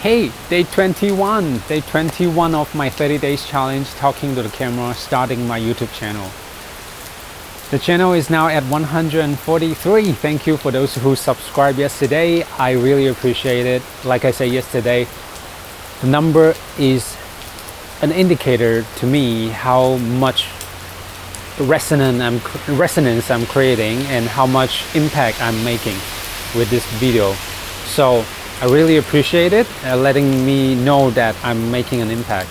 Hey, day 21 of my 30 days challenge, talking to the camera, starting my YouTube channel. The channel is now at 143. Thank you for those who subscribed yesterday. I really appreciate it. Like I said yesterday, the number is an indicator to me how much resonance I'm creating and how much impact I'm making with this video. So I really appreciate it, letting me know that I'm making an impact.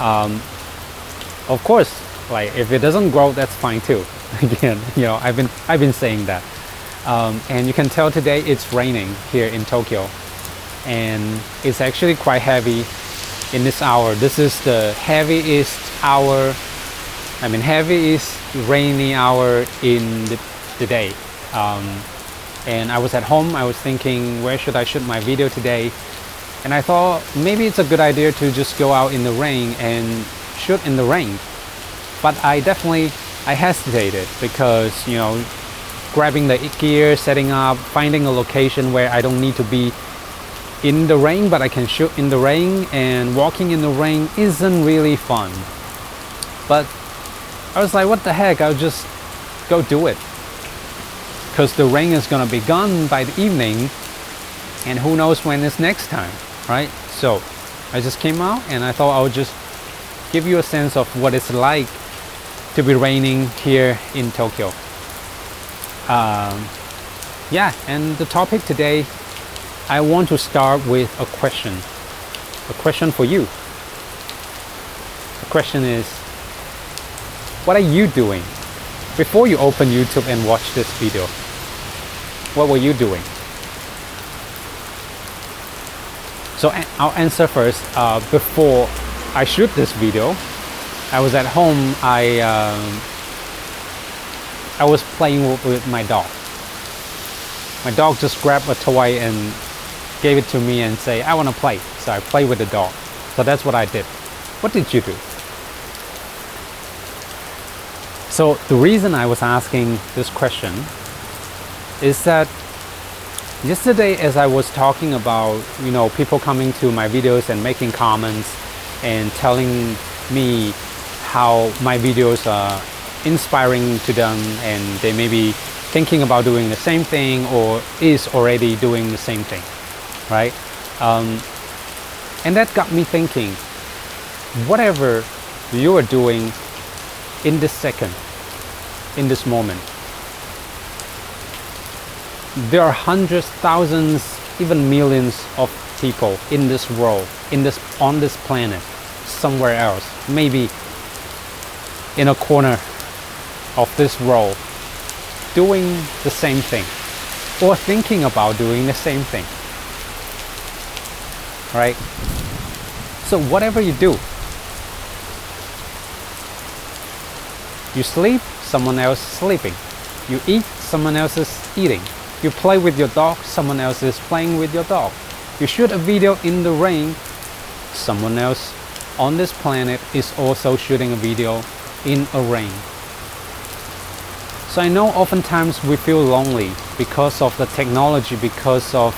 Of course, like if it doesn't grow, that's fine too. Again, I've been saying that. And you can tell today it's raining here in Tokyo, and it's actually quite heavy in this hour. This is the heaviest rainy hour in the day. And I was at home, I was thinking, where should I shoot my video today? And I thought maybe it's a good idea to just go out in the rain and shoot in the rain. But I hesitated because, grabbing the gear, setting up, finding a location where I don't need to be in the rain, but I can shoot in the rain, and walking in the rain isn't really fun. But I was like, what the heck, I'll just go do it. Because the rain is gonna be gone by the evening, and who knows when it's next time, right? So I just came out and I thought I would just give you a sense of what it's like to be raining here in Tokyo. And the topic today, I want to start with a question for you. The question is, what are you doing before you open YouTube and watch this video? What were you doing? So I'll answer first. Before I shoot this video, I was at home. I was playing with my dog. My dog just grabbed a toy and gave it to me and say, I want to play. So I played with the dog. So that's what I did. What did you do? So the reason I was asking this question is that yesterday, as I was talking about, people coming to my videos and making comments and telling me how my videos are inspiring to them, and they may be thinking about doing the same thing or is already doing the same thing, right? And that got me thinking, whatever you are doing in this second, in this moment, there are hundreds, thousands, even millions of people in this world, on this planet, somewhere else, maybe in a corner of this world, doing the same thing or thinking about doing the same thing, right? So whatever you do, you sleep, someone else is sleeping. You eat, someone else is eating. You play with your dog, someone else is playing with your dog. You shoot a video in the rain, someone else on this planet is also shooting a video in a rain. So I know oftentimes we feel lonely because of the technology, because of,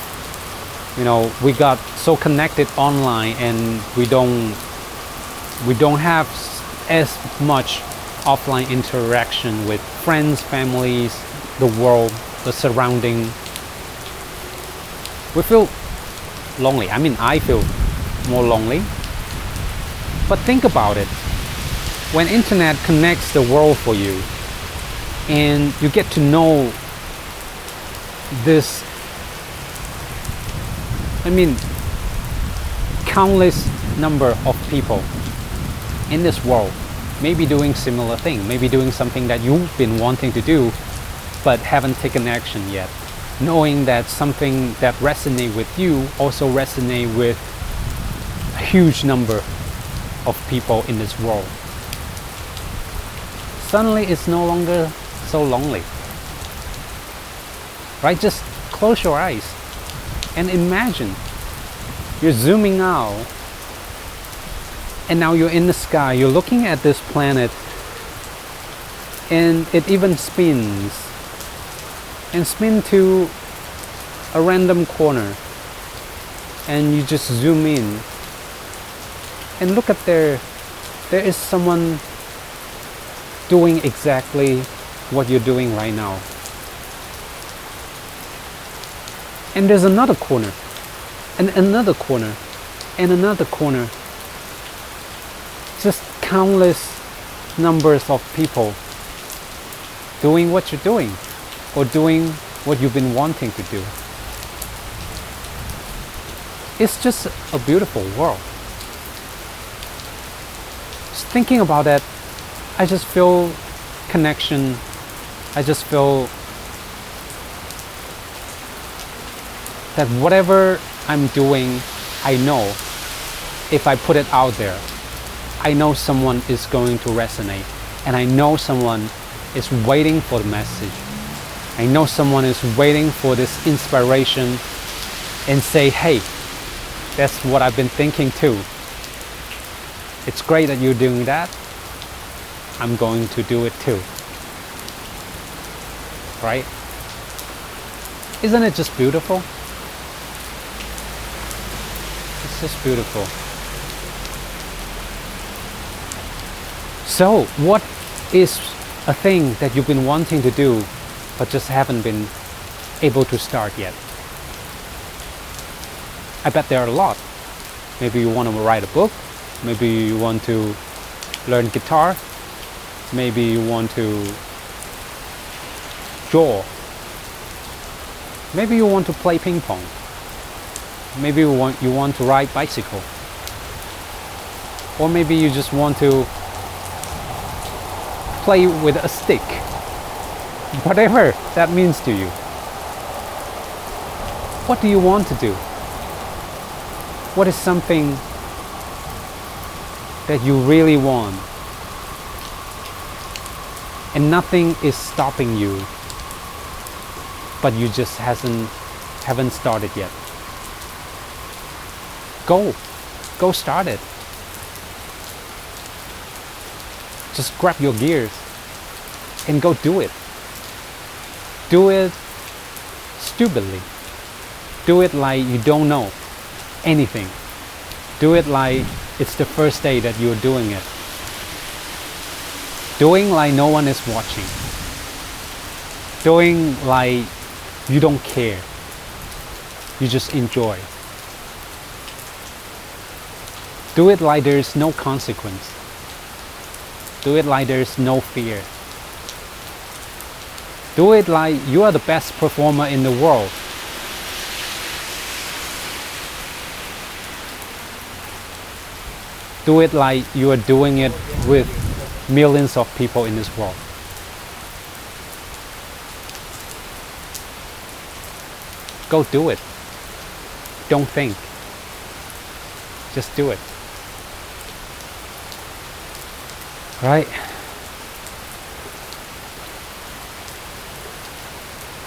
we got so connected online, and we don't have as much offline interaction with friends, families, the world, the surrounding. We feel lonely. I feel more lonely. But think about it. When internet connects the world for you, and you get to know this, countless number of people in this world, maybe doing similar thing, maybe doing something that you've been wanting to do but haven't taken action yet, knowing that something that resonates with you also resonates with a huge number of people in this world. Suddenly it's no longer so lonely, right? Just close your eyes and imagine you're zooming out, and now you're in the sky, you're looking at this planet, and it even spins to a random corner. and you just zoom in and look at there is someone doing exactly what you're doing right now. And there's another corner, and another corner, and another corner. Just countless numbers of people doing what you're doing, or doing what you've been wanting to do. It's just a beautiful world. Just thinking about that, I just feel connection. I just feel that whatever I'm doing, I know if I put it out there, I know someone is going to resonate, and I know someone is waiting for the message. I know someone is waiting for this inspiration and say, hey, that's what I've been thinking too. It's great that you're doing that. I'm going to do it too. Right? Isn't it just beautiful? It's just beautiful. So, what is a thing that you've been wanting to do but just haven't been able to start yet? I bet there are a lot. Maybe you want to write a book. Maybe you want to learn guitar. Maybe you want to draw. Maybe you want to play ping pong. Maybe you want to ride bicycle. Or maybe you just want to play with a stick. Whatever that means to you. What do you want to do? What is something that you really want? And nothing is stopping you, but you just haven't started yet. Go start it. Just grab your gears and go do it. Do it stupidly. Do it like you don't know anything. Do it like it's the first day that you're doing it. Doing like no one is watching. Doing like you don't care. You just enjoy. Do it like there's no consequence. Do it like there's no fear. Do it like you are the best performer in the world. Do it like you are doing it with millions of people in this world. Go do it. Don't think. Just do it. Right?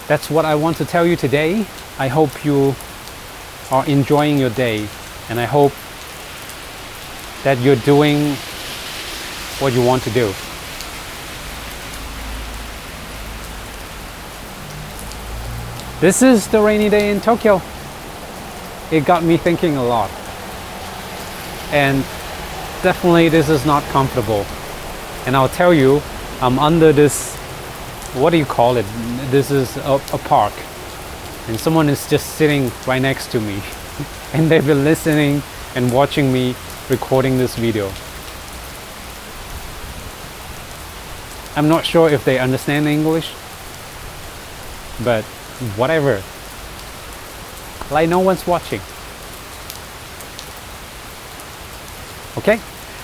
That's what I want to tell you today. I hope you are enjoying your day, and I hope that you're doing what you want to do. This is the rainy day in Tokyo. It got me thinking a lot. And definitely this is not comfortable. And I'll tell you, I'm under this, what do you call it? This is a park. And someone is just sitting right next to me. And they've been listening and watching me recording this video. I'm not sure if they understand English, but whatever. Like no one's watching. Okay,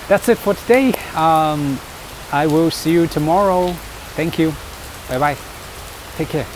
that's it for today. I will see you tomorrow. Thank you. Bye bye. Take care.